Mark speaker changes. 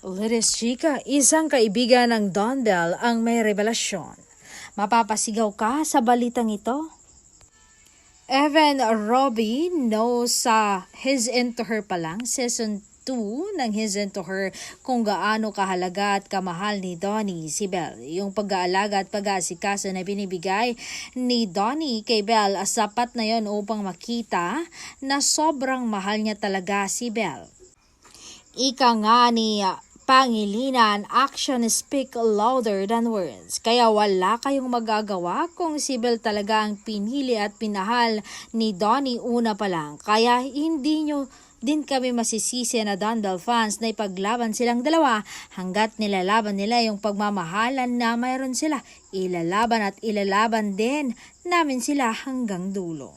Speaker 1: Liris Chica, isang kaibigan ng Dondel ang may revelasyon. Mapapasigaw ka sa balitang ito? Evan Robbie knows sa He's Into Her pa lang, Season 2 ng He's Into Her, kung gaano kahalaga at kamahal ni Donnie si Belle. Yung pag-aalaga at pag-aasikaso na binibigay ni Donnie kay Belle, sapat na yon upang makita na sobrang mahal niya talaga si Belle. Ika nga ni Pangilinan, action speak louder than words. Kaya wala kayong magagawa kung si Belle talaga ang pinili at pinahal ni Donnie una pa lang. Kaya hindi nyo din kami masisisi na Dondel fans na ipaglaban silang dalawa hanggat nilalaban nila yung pagmamahalan na mayroon sila. Ilalaban at ilalaban din namin sila hanggang dulo.